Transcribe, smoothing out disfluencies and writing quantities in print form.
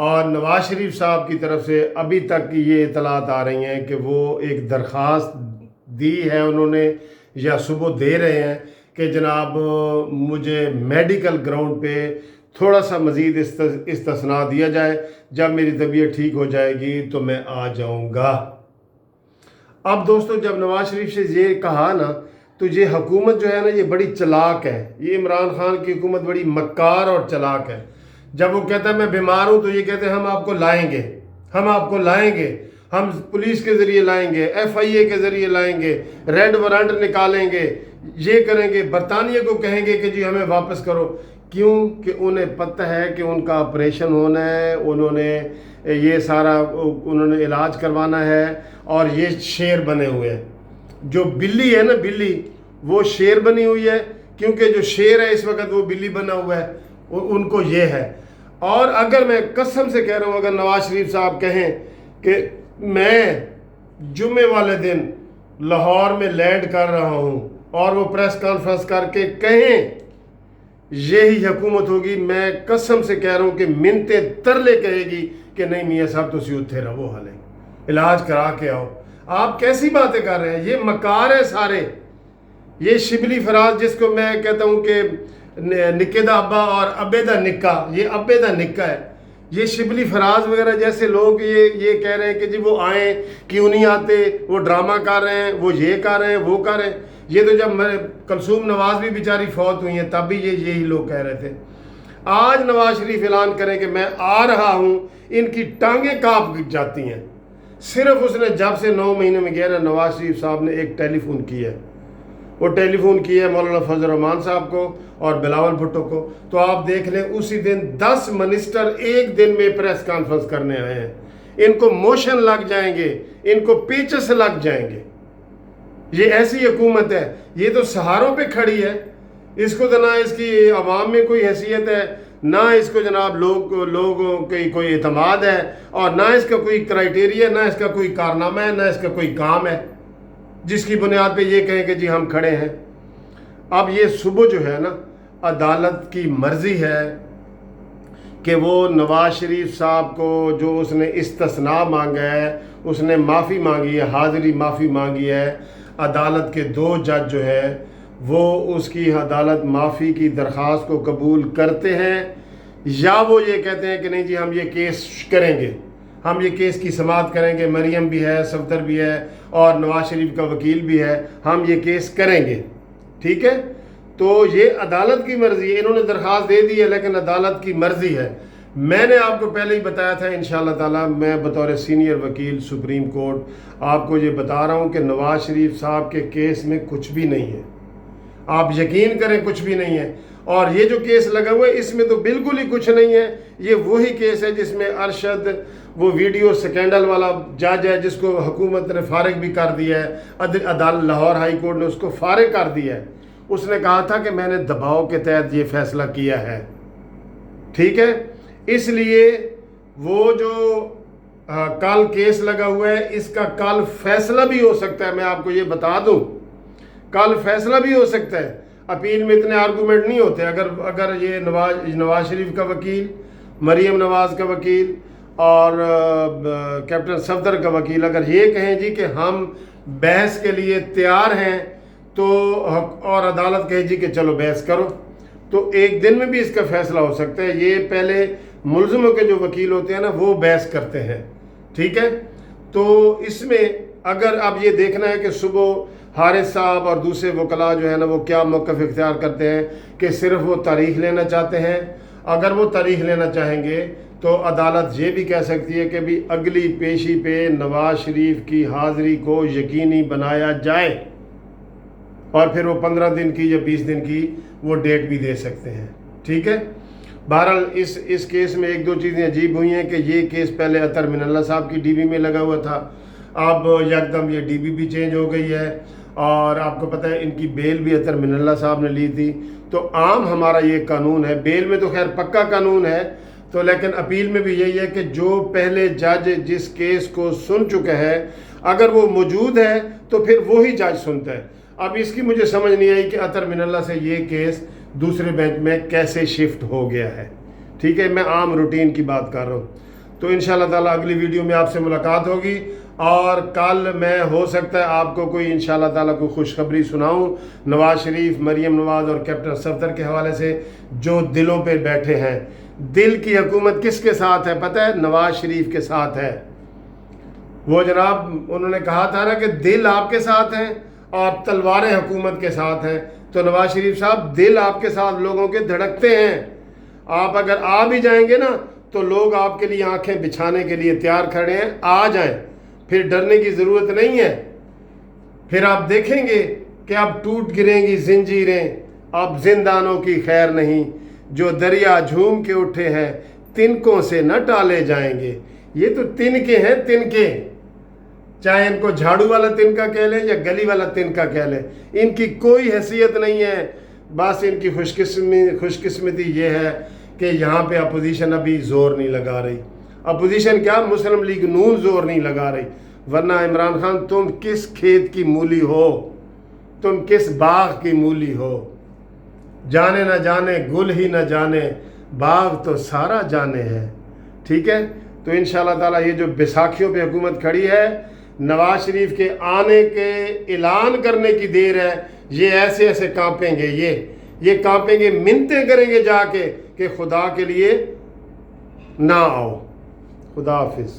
اور نواز شریف صاحب کی طرف سے ابھی تک یہ اطلاعات آ رہی ہیں کہ وہ ایک درخواست دی ہے انہوں نے یا صبح دے رہے ہیں کہ جناب مجھے میڈیکل گراؤنڈ پہ تھوڑا سا مزید استثناء دیا جائے، جب میری طبیعت ٹھیک ہو جائے گی تو میں آ جاؤں گا۔ اب دوستو جب نواز شریف سے یہ کہا نا تو یہ حکومت جو ہے نا یہ بڑی چلاک ہے، یہ عمران خان کی حکومت بڑی مکار اور چلاک ہے۔ جب وہ کہتا ہے میں بیمار ہوں تو یہ کہتے ہیں ہم آپ کو لائیں گے، ہم آپ کو لائیں گے، ہم پولیس کے ذریعے لائیں گے، FIA کے ذریعے لائیں گے، ریڈ وارنٹ نکالیں گے، یہ کریں گے، برطانیہ کو کہیں گے کہ جی ہمیں واپس کرو۔ کیوں کہ انہیں پتہ ہے کہ ان کا آپریشن ہونا ہے، انہوں نے یہ سارا انہوں نے علاج کروانا ہے، اور یہ شیر بنے ہوئے ہیں۔ جو بلی ہے نا بلی، وہ شیر بنی ہوئی ہے، کیونکہ جو شیر ہے اس وقت وہ بلی بنا ہوا ہے، ان کو یہ ہے۔ اور اگر میں قسم سے کہہ رہا ہوں، اگر نواز شریف صاحب کہیں کہ میں جمعے والے دن لاہور میں لینڈ کر رہا ہوں اور وہ پریس کانفرنس کر کے کہیں یہی حکومت ہوگی، میں قسم سے کہہ رہا ہوں کہ منتے ترلے کہے گی کہ نہیں میاں صاحب تو اتے رہو، حالے علاج کرا کے آؤ۔ آپ کیسی باتیں کر رہے ہیں؟ یہ مکار ہے سارے۔ یہ شبلی فراز جس کو میں کہتا ہوں کہ نکے دا ابا اور ابے دا نکا، یہ ابے دا نکا ہے۔ یہ شبلی فراز وغیرہ جیسے لوگ یہ کہہ رہے ہیں کہ جی وہ آئیں، کیوں نہیں آتے، وہ ڈرامہ کر رہے ہیں، وہ یہ کر رہے ہیں، وہ کر رہے ہیں۔ یہ تو جب کلثوم نواز بھی بیچاری فوت ہوئی ہیں تب بھی یہی لوگ کہہ رہے تھے۔ آج نواز شریف اعلان کریں کہ میں آ رہا ہوں، ان کی ٹانگیں کانپ جاتی ہیں۔ صرف اس نے جب سے 9 مہینے میں گیا نا، نواز شریف صاحب نے ایک ٹیلی فون کیا ہے، وہ ٹیلی فون کیا ہے مولانا فضل الرحمان صاحب کو اور بلاول بھٹو کو، تو آپ دیکھ لیں اسی دن 10 منسٹر ایک دن میں پریس کانفرنس کرنے آئے ہیں۔ ان کو موشن لگ جائیں گے، ان کو پیچس لگ جائیں گے۔ یہ ایسی حکومت ہے، یہ تو سہاروں پہ کھڑی ہے، اس کو تو نہ اس کی عوام میں کوئی حیثیت ہے، نہ اس کو جناب لوگوں کی کوئی اعتماد ہے، اور نہ اس کا کوئی کرائٹیریا، نہ اس کا کوئی کارنامہ ہے، نہ اس کا کوئی کام ہے جس کی بنیاد پہ یہ کہیں کہ جی ہم کھڑے ہیں۔ اب یہ صبح جو ہے نا، عدالت کی مرضی ہے کہ وہ نواز شریف صاحب کو جو اس نے استثناء مانگا ہے، اس نے معافی مانگی ہے، حاضری معافی مانگی ہے، عدالت کے 2 جج جو ہے وہ اس کی عدالت معافی کی درخواست کو قبول کرتے ہیں، یا وہ یہ کہتے ہیں کہ نہیں جی ہم یہ کیس کریں گے، ہم یہ کیس کی سماعت کریں گے، مریم بھی ہے، صفدر بھی ہے، اور نواز شریف کا وکیل بھی ہے، ہم یہ کیس کریں گے۔ ٹھیک ہے، تو یہ عدالت کی مرضی ہے، انہوں نے درخواست دے دی ہے لیکن عدالت کی مرضی ہے۔ میں نے آپ کو پہلے ہی بتایا تھا انشاءاللہ تعالی، میں بطور سینئر وکیل سپریم کورٹ آپ کو یہ بتا رہا ہوں کہ نواز شریف صاحب کے کیس میں کچھ بھی نہیں ہے، آپ یقین کریں کچھ بھی نہیں ہے۔ اور یہ جو کیس لگا ہوا ہے اس میں تو بالکل ہی کچھ نہیں ہے، یہ وہی کیس ہے جس میں ارشد وہ ویڈیو سکینڈل والا جج ہے جس کو حکومت نے فارغ بھی کر دیا ہے، عدالت لاہور ہائی کورٹ نے اس کو فارغ کر دیا ہے۔ اس نے کہا تھا کہ میں نے دباؤ کے تحت یہ فیصلہ کیا ہے۔ ٹھیک ہے، اس لیے وہ جو کل کیس لگا ہوا ہے اس کا کل فیصلہ بھی ہو سکتا ہے، میں آپ کو یہ بتا دوں، کل فیصلہ بھی ہو سکتا ہے۔ اپیل میں اتنے آرگومنٹ نہیں ہوتے۔ اگر یہ نواز شریف کا وکیل، مریم نواز کا وکیل اور کیپٹن صفدر کا وکیل اگر یہ کہیں جی کہ ہم بحث کے لیے تیار ہیں، تو اور عدالت کہے جی کہ چلو بحث کرو، تو ایک دن میں بھی اس کا فیصلہ ہو سکتا ہے۔ یہ پہلے ملزموں کے جو وکیل ہوتے ہیں نا وہ بحث کرتے ہیں۔ ٹھیک ہے، تو اس میں اگر اب یہ دیکھنا ہے کہ صبح حارث صاحب اور دوسرے وکلاء جو ہے نا وہ کیا موقف اختیار کرتے ہیں، کہ صرف وہ تاریخ لینا چاہتے ہیں۔ اگر وہ تاریخ لینا چاہیں گے تو عدالت یہ بھی کہہ سکتی ہے کہ بھی اگلی پیشی پہ نواز شریف کی حاضری کو یقینی بنایا جائے، اور پھر وہ 15 دن کی یا 20 دن کی وہ ڈیٹ بھی دے سکتے ہیں۔ ٹھیک ہے، بہرحال اس کیس میں 1-2 چیزیں عجیب ہوئی ہیں کہ یہ کیس پہلے اطہر من اللہ صاحب کی DB میں لگا ہوا تھا، اب یکدم یہ DB بھی چینج ہو گئی ہے، اور آپ کو پتہ ہے ان کی بیل بھی اطہر من اللہ صاحب نے لی تھی۔ تو عام ہمارا یہ قانون ہے، بیل میں تو خیر پکا قانون ہے، تو لیکن اپیل میں بھی یہی ہے کہ جو پہلے جج جس کیس کو سن چکا ہے اگر وہ موجود ہے تو پھر وہی جج سنتا ہے۔ اب اس کی مجھے سمجھ نہیں آئی کہ اطہر من اللہ سے یہ کیس دوسرے بینچ میں کیسے شفٹ ہو گیا ہے۔ ٹھیک ہے، میں عام روٹین کی بات کر رہا ہوں۔ تو انشاءاللہ تعالیٰ اگلی ویڈیو میں آپ سے ملاقات ہوگی، اور کل میں ہو سکتا ہے آپ کو کوئی انشاءاللہ تعالیٰ کوئی خوشخبری سناؤں نواز شریف، مریم نواز اور کیپٹن صفدر کے حوالے سے، جو دلوں پہ بیٹھے ہیں۔ دل کی حکومت کس کے ساتھ ہے پتہ ہے؟ نواز شریف کے ساتھ ہے۔ وہ جناب انہوں نے کہا تھا نا کہ دل آپ کے ساتھ ہیں اور تلواریں حکومت کے ساتھ ہیں، تو نواز شریف صاحب دل آپ کے ساتھ لوگوں کے دھڑکتے ہیں۔ آپ اگر آ بھی جائیں گے نا تو لوگ آپ کے لیے آنکھیں بچھانے کے لیے تیار کھڑے ہیں، آ جائیں، پھر ڈرنے کی ضرورت نہیں ہے۔ پھر آپ دیکھیں گے کہ اب ٹوٹ گریں گی زنجیریں، اب زندانوں کی خیر نہیں، جو دریا جھوم کے اٹھے ہیں تنکوں سے نہ ٹالے جائیں گے۔ یہ تو تنکے ہیں، تنکے، چاہے ان کو جھاڑو والا تنکا کہہ لیں یا گلی والا تنکا کہہ لیں، ان کی کوئی حیثیت نہیں ہے۔ بس ان کی خوش قسمتی یہ ہے کہ یہاں پہ اپوزیشن ابھی زور نہیں لگا رہی۔ اپوزیشن کیا، مسلم لیگ نون زور نہیں لگا رہی، ورنہ عمران خان تم کس کھیت کی مولی ہو، تم کس باغ کی مولی ہو؟ جانے نہ جانے گل ہی نہ جانے، باغ تو سارا جانے ہے۔ ٹھیک ہے، تو انشاءاللہ تعالیٰ یہ جو بیساکھیوں پہ حکومت کھڑی ہے، نواز شریف کے آنے کے اعلان کرنے کی دیر ہے۔ یہ ایسے ایسے کانپیں گے، یہ کانپیں گے، منتیں کریں گے جا کے کہ خدا کے لیے نہ آؤ۔ خدا حافظ۔